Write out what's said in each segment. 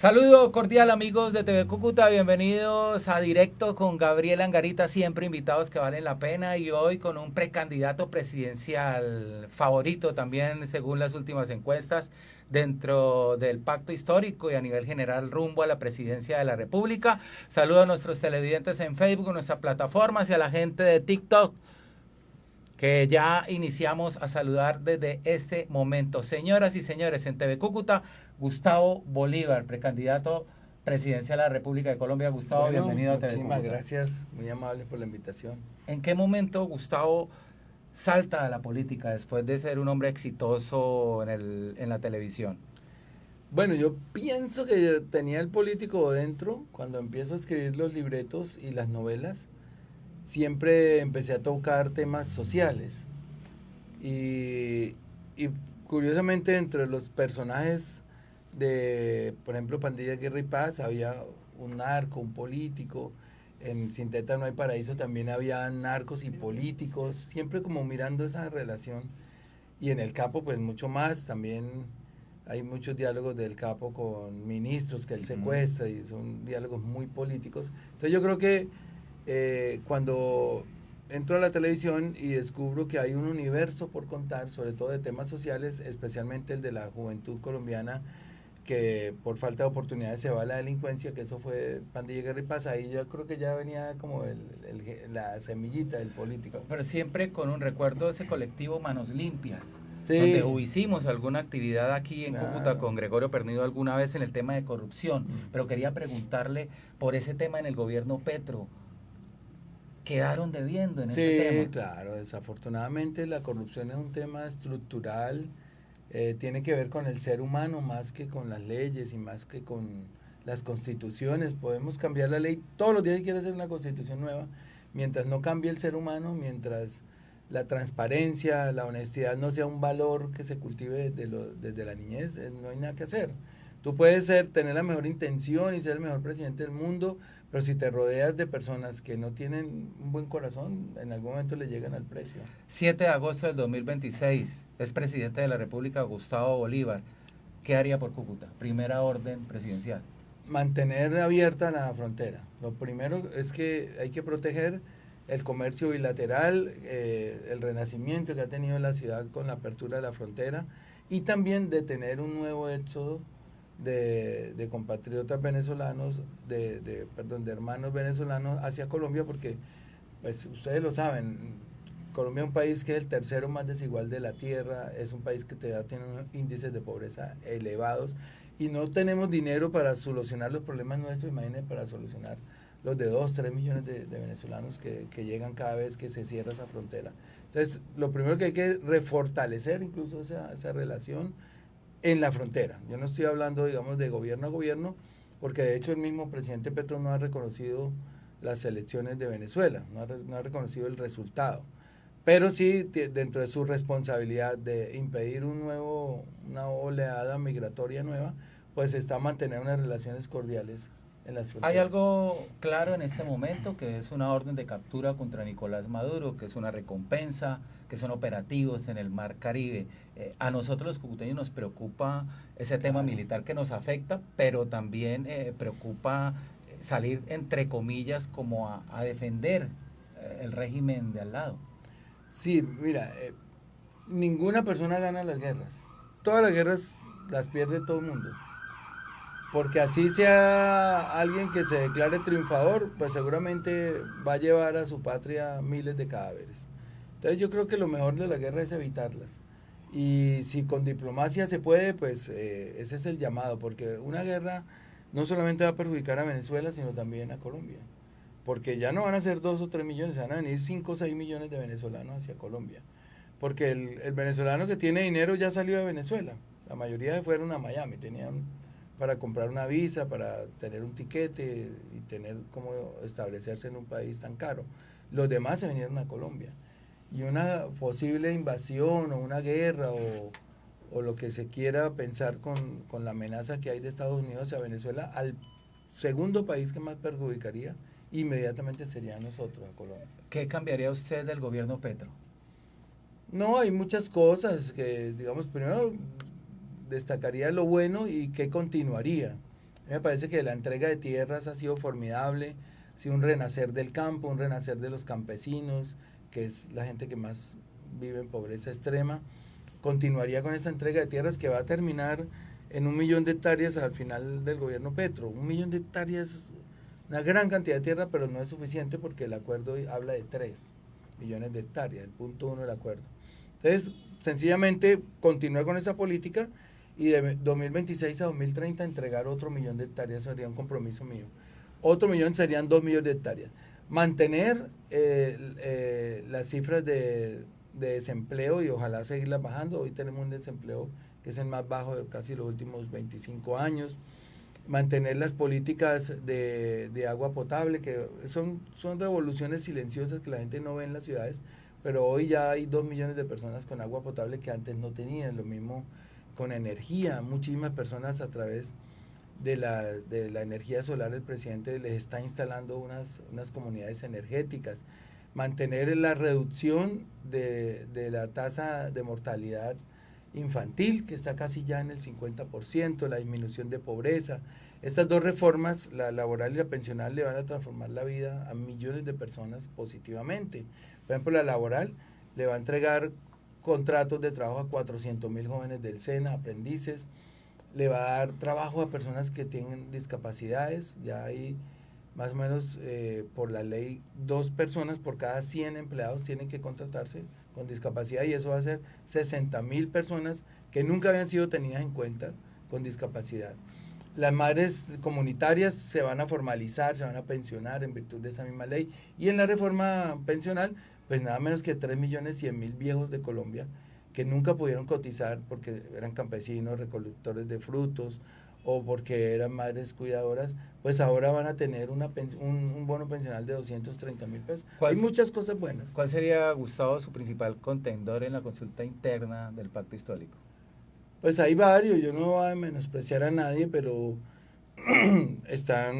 Saludo cordial amigos de TV Cúcuta, bienvenidos a Directo con Gabriel Angarita, siempre invitados que valen la pena y hoy con un precandidato presidencial favorito también según las últimas encuestas dentro del pacto histórico y a nivel general rumbo a la presidencia de la República. Saludo a nuestros televidentes en Facebook, en nuestras plataformas y a la gente de TikTok que ya iniciamos a saludar desde este momento. Señoras y señores, en TV Cúcuta, Gustavo Bolívar, precandidato presidencial de la República de Colombia. Gustavo, Bueno, bienvenido a TV muchísimas Cúcuta. gracias, muy amable por la invitación. ¿En qué momento Gustavo salta a la política después de ser un hombre exitoso en la televisión? Bueno, yo pienso que tenía el político dentro cuando empiezo a escribir los libretos y las novelas. Siempre empecé a tocar temas sociales y curiosamente entre los personajes de, por ejemplo, Pandilla Guerra y Paz había un narco, un político. En Sin Teta No Hay Paraíso también había narcos y políticos, siempre como mirando esa relación. Y en El Capo, pues mucho más, también hay muchos diálogos del Capo con ministros que él secuestra y son diálogos muy políticos. Entonces yo creo que cuando entro a la televisión y descubro que hay un universo por contar, sobre todo de temas sociales, especialmente el de la juventud colombiana, que por falta de oportunidades se va a la delincuencia, que eso fue Pandilla Guerra y Paz, ahí yo creo que ya venía como la semillita del político. Pero siempre con un recuerdo de ese colectivo Manos Limpias, donde Sí, hicimos alguna actividad aquí en Cúcuta claro. con Gregorio Pernido alguna vez en el tema de corrupción, Mm. pero quería preguntarle por ese tema en el gobierno Petro. Quedaron debiendo en ese Sí, tema. claro, desafortunadamente la corrupción es un tema estructural, tiene que ver con el ser humano más que con las leyes y más que con las constituciones. Podemos cambiar la ley todos los días y quiere hacer una constitución nueva, mientras no cambie el ser humano, mientras la transparencia, la honestidad no sea un valor que se cultive desde la niñez, no hay nada que hacer. Tú puedes tener la mejor intención y ser el mejor presidente del mundo, pero si te rodeas de personas que no tienen un buen corazón, en algún momento le llegan al precio. 7 de agosto del 2026, es presidente de la República Gustavo Bolívar. ¿Qué haría por Cúcuta? Primera orden presidencial. Mantener abierta la frontera. Lo primero es que hay que proteger el comercio bilateral, el renacimiento que ha tenido la ciudad con la apertura de la frontera y también detener un nuevo éxodo de compatriotas venezolanos, perdón, de hermanos venezolanos hacia Colombia, porque pues ustedes lo saben, Colombia es un país que es el tercero más desigual de la tierra, es un país que tiene unos índices de pobreza elevados y no tenemos dinero para solucionar los problemas nuestros, imagínense, para solucionar los de 2, 3 millones de venezolanos que llegan cada vez que se cierra esa frontera. Entonces, lo primero que hay que refortalecer incluso esa relación en la frontera. Yo no estoy hablando, digamos, de gobierno a gobierno, porque de hecho el mismo presidente Petro no ha reconocido las elecciones de Venezuela, no ha reconocido el resultado. Pero sí, dentro de su responsabilidad de impedir una oleada migratoria nueva, pues está mantener unas relaciones cordiales en las Hay fronteras. algo claro en este momento que es una orden de captura contra Nicolás Maduro, que es una recompensa, que son operativos en el Mar Caribe. A nosotros los cucuteños nos preocupa ese tema Claro. militar que nos afecta, pero también preocupa salir entre comillas como a defender el régimen de al lado. Sí, mira, ninguna persona gana las guerras. Todas las guerras las pierde todo el mundo. Porque así sea alguien que se declare triunfador, pues seguramente va a llevar a su patria miles de cadáveres. Entonces yo creo que lo mejor de la guerra es evitarlas. Y si con diplomacia se puede, pues ese es el llamado, porque una guerra no solamente va a perjudicar a Venezuela, sino también a Colombia. Porque ya no van a ser 2 o 3 millones, van a venir 5 o 6 millones de venezolanos hacia Colombia. Porque el venezolano que tiene dinero ya salió de Venezuela. La mayoría se fueron a Miami, tenían para comprar una visa, para tener un tiquete y tener cómo establecerse en un país tan caro. Los demás se vinieron a Colombia. Y una posible invasión o una guerra o lo que se quiera pensar con la amenaza que hay de Estados Unidos a Venezuela, al segundo país que más perjudicaría inmediatamente sería a nosotros, a Colombia. ¿Qué cambiaría usted del gobierno Petro? No, hay muchas cosas que, digamos, primero destacaría lo bueno y que continuaría. me parece que la entrega de tierras ha sido formidable, ha sido un renacer del campo, un renacer de los campesinos, que es la gente que más vive en pobreza extrema. Continuaría con esta entrega de tierras que va a terminar en 1.000.000 de hectáreas al final del gobierno Petro. 1.000.000 de hectáreas es una gran cantidad de tierra, pero no es suficiente porque el acuerdo habla de 3 millones de hectáreas, el punto 1 del acuerdo. Entonces, sencillamente, continuar con esa política y de 2026 a 2030 entregar otro 1.000.000 de hectáreas sería un compromiso mío. Otro 1.000.000 serían 2 millones de hectáreas. Mantener las cifras de desempleo y ojalá seguirlas bajando. Hoy tenemos un desempleo que es el más bajo de casi los últimos 25 años. Mantener las políticas de agua potable, que son revoluciones silenciosas que la gente no ve en las ciudades, pero hoy ya hay 2 millones de personas con agua potable que antes no tenían. Lo mismo con energía, muchísimas personas a través de la energía solar, el presidente les está instalando unas comunidades energéticas. Mantener la reducción de la tasa de mortalidad infantil, que está casi ya en el 50%, la disminución de pobreza. Estas dos reformas, la laboral y la pensional, le van a transformar la vida a millones de personas positivamente. Por ejemplo, la laboral le va a entregar contratos de trabajo a 400.000 jóvenes del SENA, aprendices, le va a dar trabajo a personas que tienen discapacidades, ya hay más o menos por la ley 2 personas por cada 100 empleados tienen que contratarse con discapacidad y eso va a ser 60.000 personas que nunca habían sido tenidas en cuenta con discapacidad. Las madres comunitarias se van a formalizar, se van a pensionar en virtud de esa misma ley y en la reforma pensional pues nada menos que 3.100.000 viejos de Colombia que nunca pudieron cotizar porque eran campesinos, recolectores de frutos o porque eran madres cuidadoras, pues ahora van a tener un bono pensional de 230.000 pesos. Hay muchas cosas buenas. ¿Cuál sería, Gustavo, su principal contendor en la consulta interna del pacto histórico? Pues hay varios, yo no voy a menospreciar a nadie, pero está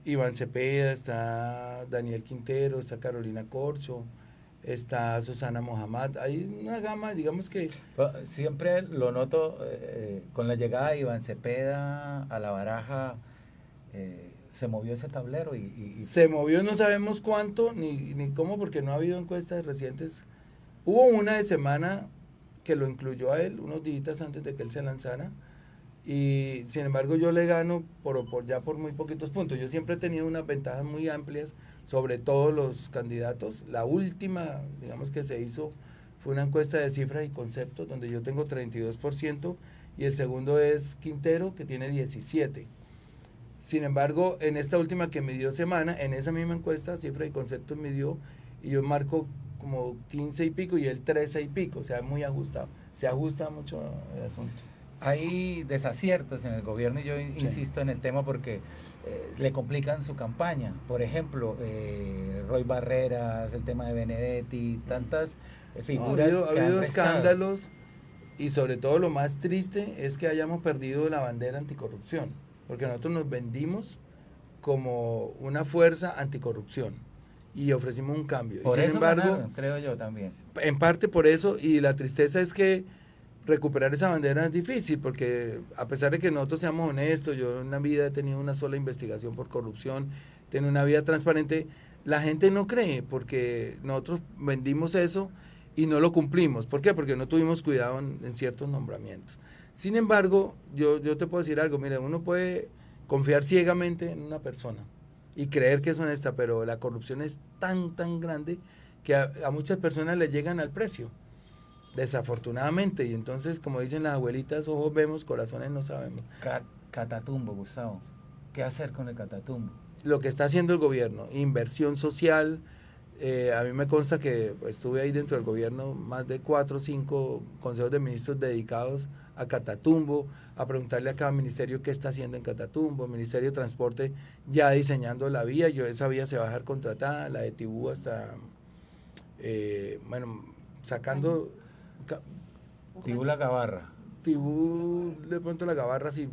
Iván Cepeda, está Daniel Quintero, está Carolina Corcho, está Susana Mohamed, hay una gama, digamos que... Siempre lo noto con la llegada de Iván Cepeda a la baraja, se movió ese tablero Se movió, no sabemos cuánto ni cómo, porque no ha habido encuestas recientes. Hubo una de semana que lo incluyó a él, unos días antes de que él se lanzara, y sin embargo yo le gano por muy poquitos puntos. Yo siempre he tenido unas ventajas muy amplias sobre todos los candidatos. La última, digamos que se hizo, fue una encuesta de cifras y conceptos donde yo tengo 32% y el segundo es Quintero que tiene 17%. Sin embargo, en esta última que me dio semana, en esa misma encuesta, cifras y conceptos me dio y yo marco como 15 y pico y él 13 y pico, o sea, muy ajustado. Se ajusta mucho el asunto. Hay desaciertos en el gobierno y yo insisto en el tema porque le complican su campaña. Por ejemplo, Roy Barreras, el tema de Benedetti, tantas figuras. Ha habido escándalos y sobre todo lo más triste es que hayamos perdido la bandera anticorrupción, porque nosotros nos vendimos como una fuerza anticorrupción y ofrecimos un cambio. Por y sin eso embargo, ganaron, creo yo también. En parte por eso, y la tristeza es que recuperar esa bandera es difícil, porque a pesar de que nosotros seamos honestos, yo en la vida he tenido una sola investigación por corrupción, tengo una vida transparente, la gente no cree, porque nosotros vendimos eso y no lo cumplimos. ¿Por qué? Porque no tuvimos cuidado en ciertos nombramientos. Sin embargo, yo te puedo decir algo, mire, uno puede confiar ciegamente en una persona y creer que es honesta, pero la corrupción es tan grande que a muchas personas le llegan al precio, desafortunadamente, y entonces, como dicen las abuelitas, ojos vemos, corazones no sabemos. Catatumbo, Gustavo, ¿qué hacer con el Catatumbo? Lo que está haciendo el gobierno, inversión social, a mí me consta que estuve ahí dentro del gobierno, más de 4 o 5 consejos de ministros dedicados a Catatumbo, a preguntarle a cada ministerio qué está haciendo en Catatumbo. El Ministerio de Transporte ya diseñando la vía, esa vía se va a dejar contratada, la de Tibú hasta, sacando... Tibú La Gabarra. Tibú, de pronto La Gabarra, sí,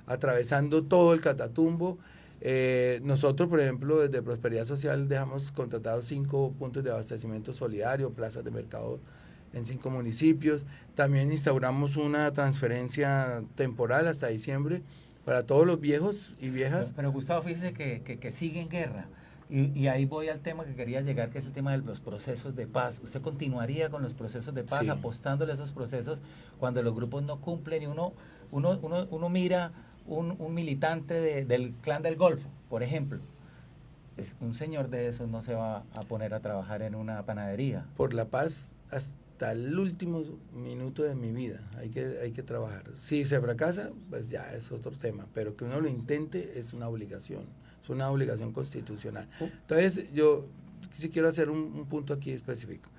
atravesando todo el Catatumbo. Nosotros, por ejemplo, desde Prosperidad Social dejamos contratados 5 puntos de abastecimiento solidario, plazas de mercado en 5 municipios. También instauramos una transferencia temporal hasta diciembre para todos los viejos y viejas. Pero Gustavo, fíjese que sigue en guerra. Y ahí voy al tema que quería llegar, que es el tema de los procesos de paz. ¿Usted continuaría con los procesos de paz, Sí. apostándole a esos procesos cuando los grupos no cumplen? Y uno mira un militante del clan del Golfo, por ejemplo. Un señor de esos no se va a poner a trabajar en una panadería. Por la paz hasta el último minuto de mi vida hay que trabajar. Si se fracasa, pues ya es otro tema, pero que uno lo intente es una obligación constitucional. Entonces yo sí quiero hacer un punto aquí específico.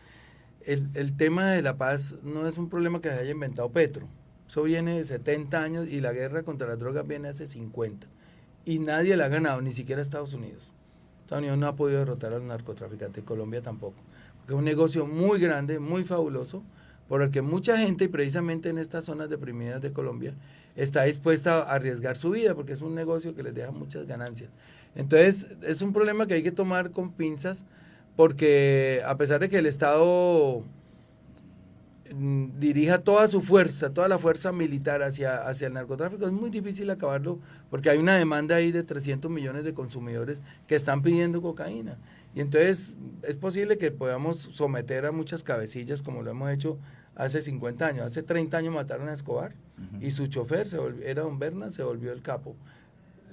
El tema de la paz no es un problema que se haya inventado Petro, eso viene de 70 años y la guerra contra las drogas viene hace 50 y nadie la ha ganado, ni siquiera Estados Unidos. Estados Unidos no ha podido derrotar a los narcotraficantes, Colombia tampoco, porque es un negocio muy grande, muy fabuloso, por el que mucha gente, y precisamente en estas zonas deprimidas de Colombia, está dispuesta a arriesgar su vida, porque es un negocio que les deja muchas ganancias. Entonces, es un problema que hay que tomar con pinzas, porque a pesar de que el Estado dirija toda su fuerza, toda la fuerza militar hacia el narcotráfico, es muy difícil acabarlo, porque hay una demanda ahí de 300 millones de consumidores que están pidiendo cocaína. Y entonces es posible que podamos someter a muchas cabecillas como lo hemos hecho hace 50 años. Hace 30 años mataron a Escobar y su chofer era Don Berna, se volvió el capo.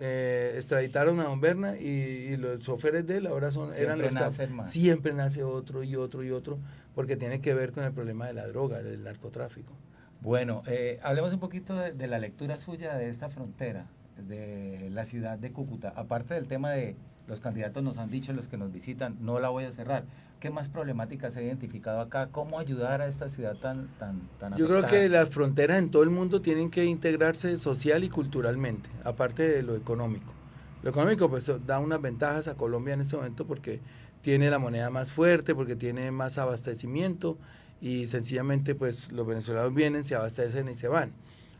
Extraditaron a Don Berna y los choferes de él ahora eran los capos. Siempre nace otro y otro y otro, porque tiene que ver con el problema de la droga, del narcotráfico. Bueno, hablemos un poquito de la lectura suya de esta frontera, de la ciudad de Cúcuta. Aparte del tema de los candidatos nos han dicho, los que nos visitan, no la voy a cerrar. ¿Qué más problemáticas se ha identificado acá? ¿Cómo ayudar a esta ciudad tan afectada? Yo creo que las fronteras en todo el mundo tienen que integrarse social y culturalmente, aparte de lo económico. Lo económico pues da unas ventajas a Colombia en este momento porque tiene la moneda más fuerte, porque tiene más abastecimiento y sencillamente pues los venezolanos vienen, se abastecen y se van.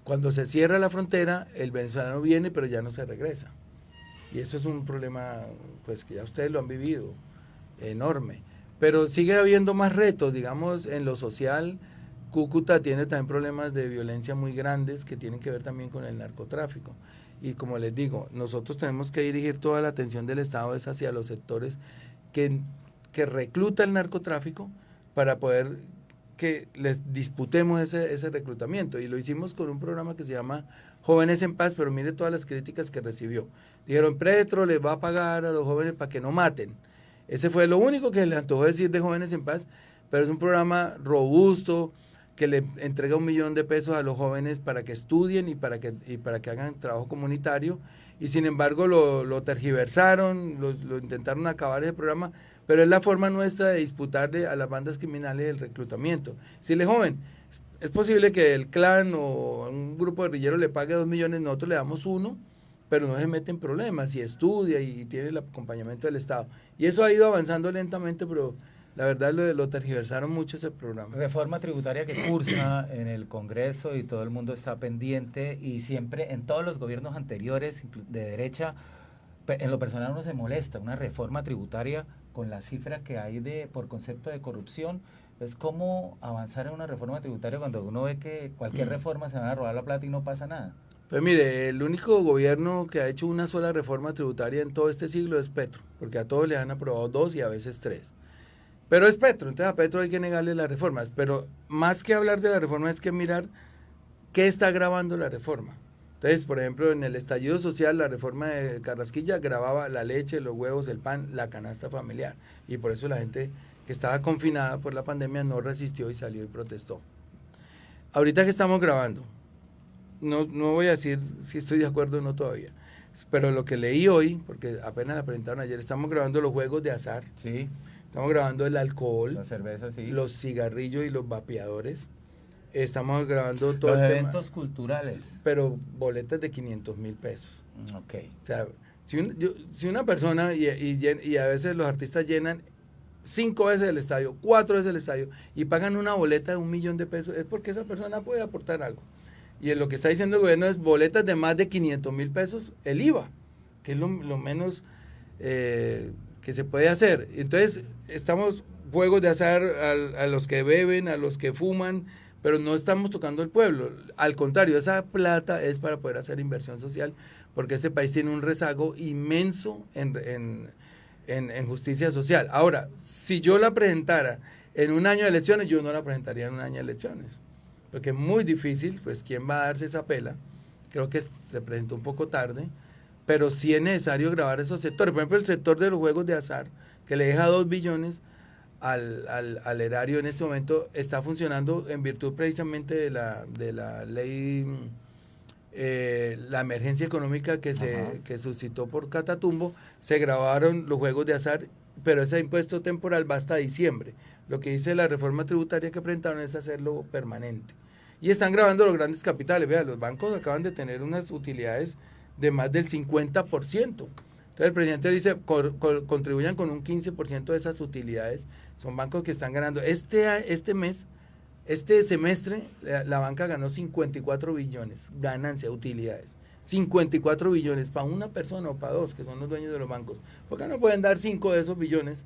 Cuando se cierra la frontera, el venezolano viene pero ya no se regresa. Y eso es un problema pues que ya ustedes lo han vivido, enorme. Pero sigue habiendo más retos, digamos, en lo social. Cúcuta tiene también problemas de violencia muy grandes que tienen que ver también con el narcotráfico. Y como les digo, nosotros tenemos que dirigir toda la atención del Estado es hacia los sectores que recluta el narcotráfico para poder que les disputemos ese reclutamiento. Y lo hicimos con un programa que se llama Jóvenes en Paz, pero mire todas las críticas que recibió. Dijeron, Petro les va a pagar a los jóvenes para que no maten. Ese fue lo único que le antojó decir de Jóvenes en Paz, pero es un programa robusto que le entrega $1 millón a los jóvenes para que estudien y para que hagan trabajo comunitario, y sin embargo lo tergiversaron, lo intentaron acabar ese programa, pero es la forma nuestra de disputarle a las bandas criminales el reclutamiento. Decirle, joven, es posible que el clan o un grupo guerrillero le pague 2 millones, nosotros le damos 1, pero no se mete en problemas y estudia y tiene el acompañamiento del Estado. Y eso ha ido avanzando lentamente, pero la verdad lo tergiversaron mucho ese programa. Reforma tributaria que cursa en el Congreso y todo el mundo está pendiente, y siempre en todos los gobiernos anteriores de derecha, en lo personal uno se molesta, una reforma tributaria con la cifra que hay por concepto de corrupción. Es como avanzar en una reforma tributaria cuando uno ve que cualquier reforma se van a robar la plata y no pasa nada. Pues mire, el único gobierno que ha hecho una sola reforma tributaria en todo este siglo es Petro, porque a todos le han aprobado 2 y a veces 3. Pero es Petro, entonces a Petro hay que negarle las reformas. Pero más que hablar de la reforma es que mirar qué está agravando la reforma. Entonces, por ejemplo, en el estallido social, la reforma de Carrasquilla agravaba la leche, los huevos, el pan, la canasta familiar. Y por eso la gente que estaba confinada por la pandemia no resistió y salió y protestó. Ahorita que estamos grabando, no voy a decir si estoy de acuerdo o no todavía, pero lo que leí hoy, porque apenas la presentaron ayer, estamos grabando los juegos de azar. Sí. Estamos grabando el alcohol, la cerveza, sí, los cigarrillos y los vapeadores. Estamos grabando todo los el eventos tema, culturales. pero boletas de 500,000 pesos. Ok. O sea, si una persona, y a veces los artistas llenan 5 veces el estadio, 4 veces el estadio, y pagan una boleta de 1 millón de pesos, es porque esa persona puede aportar algo. Y lo que está diciendo el gobierno es boletas de más de 500,000 pesos, el IVA, que es lo menos que se puede hacer. Entonces, estamos juegos de azar a los que beben, a los que fuman, pero no estamos tocando el pueblo. Al contrario, esa plata es para poder hacer inversión social, porque este país tiene un rezago inmenso en justicia social. Ahora, si yo la presentara en un año de elecciones, yo no la presentaría en un año de elecciones, porque es muy difícil, pues, ¿quién va a darse esa pela? Creo que se presentó un poco tarde, pero sí es necesario grabar esos sectores. Por ejemplo, el sector de los juegos de azar, que le deja 2 billones al erario en este momento, está funcionando en virtud precisamente de la ley, la emergencia económica que suscitó por Catatumbo. Se grabaron los juegos de azar, pero ese impuesto temporal va hasta diciembre. Lo que dice la reforma tributaria que presentaron es hacerlo permanente. Y están grabando los grandes capitales. Vean, los bancos acaban de tener unas utilidades de más del 50%. Entonces el presidente dice, contribuyan con un 15% de esas utilidades. Son bancos que están ganando. Este semestre, la banca ganó 54 billones, ganancia, utilidades. 54 billones para una persona o para dos, que son los dueños de los bancos. ¿Por qué no pueden dar 5 de esos billones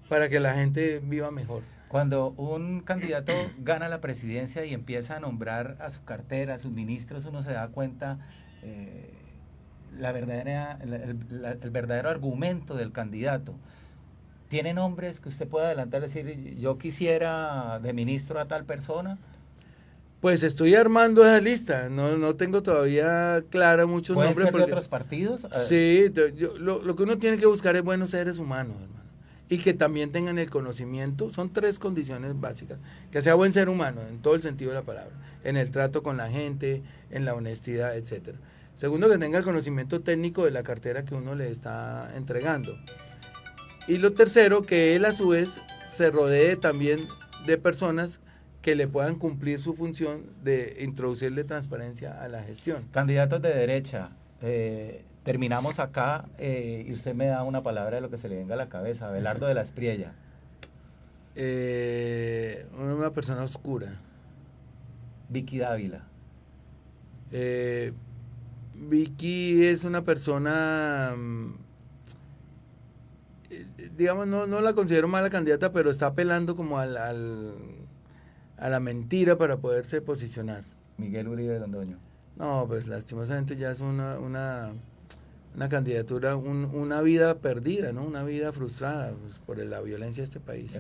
para que la gente viva mejor? Cuando un candidato gana la presidencia y empieza a nombrar a su cartera, a sus ministros, uno se da cuenta el verdadero argumento del candidato. ¿Tiene nombres que usted pueda adelantar, decir, yo quisiera de ministro a tal persona? Pues estoy armando esa lista, no tengo todavía clara muchos nombres. ¿Pueden ser de otros partidos? Sí, lo que uno tiene que buscar es buenos seres humanos, hermano, y que también tengan el conocimiento. Son 3 condiciones básicas: que sea buen ser humano en todo el sentido de la palabra, en el trato con la gente, en la honestidad, etcétera. Segundo, que tenga el conocimiento técnico de la cartera que uno le está entregando. Y lo tercero, que él a su vez se rodee también de personas que le puedan cumplir su función de introducirle transparencia a la gestión. Candidatos de derecha, terminamos acá y usted me da una palabra de lo que se le venga a la cabeza. Abelardo de la Espriella. Una persona oscura. Vicky Dávila. Vicky es una persona, digamos, no la considero mala candidata, pero está apelando como a la mentira para poderse posicionar. Miguel Uribe Londoño. No, pues lastimosamente ya es una candidatura, una vida perdida, ¿no? Una vida frustrada, pues, por la violencia de este país.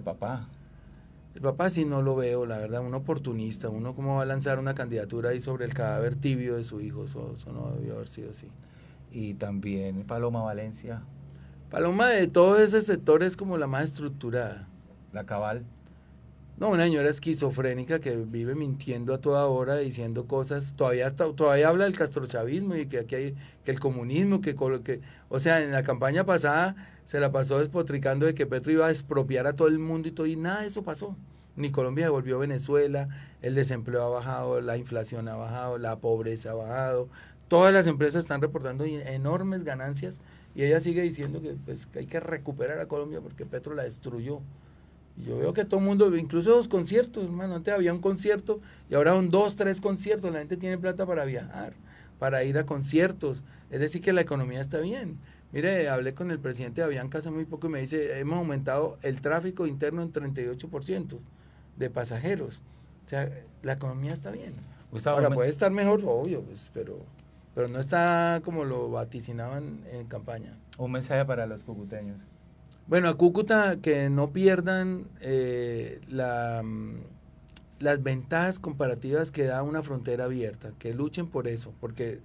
El papá sí no lo veo, la verdad, un oportunista. Uno cómo va a lanzar una candidatura ahí sobre el cadáver tibio de su hijo. Eso no debió haber sido así. Y también Paloma Valencia. Paloma, de todos esos sectores, como la más estructurada. La Cabal. No, una señora esquizofrénica que vive mintiendo a toda hora, diciendo cosas. Todavía habla del castrochavismo y que aquí hay que el comunismo, o sea, en la campaña pasada se la pasó despotricando de que Petro iba a expropiar a todo el mundo y nada de eso pasó. Ni Colombia devolvió a Venezuela, el desempleo ha bajado, la inflación ha bajado, la pobreza ha bajado, todas las empresas están reportando enormes ganancias y ella sigue diciendo que, pues, que hay que recuperar a Colombia porque Petro la destruyó. Y yo veo que todo el mundo, incluso los conciertos, hermano, antes había un concierto y ahora son 2, 3 conciertos, la gente tiene plata para viajar, para ir a conciertos, es decir que la economía está bien. Mire, hablé con el presidente de Avianca hace muy poco y me dice, hemos aumentado el tráfico interno en 38% de pasajeros, o sea, la economía está bien. Gustavo, ahora puede estar mejor, obvio, pues, pero no está como lo vaticinaban en campaña. Un mensaje para los cucuteños. Bueno, a Cúcuta que no pierdan las ventajas comparativas que da una frontera abierta, que luchen por eso, porque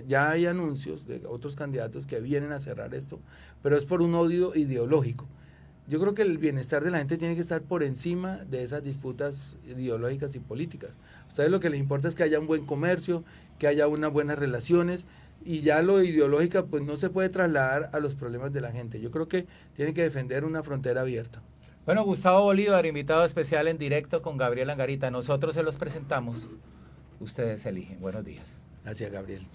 ya hay anuncios de otros candidatos que vienen a cerrar esto, pero es por un odio ideológico. Yo creo que el bienestar de la gente tiene que estar por encima de esas disputas ideológicas y políticas. A ustedes lo que les importa es que haya un buen comercio, que haya unas buenas relaciones, y ya lo ideológico pues no se puede trasladar a los problemas de la gente. Yo creo que tienen que defender una frontera abierta. Bueno, Gustavo Bolívar, invitado especial en directo con Gabriel Angarita. Nosotros se los presentamos, ustedes eligen. Buenos días. Gracias, Gabriel.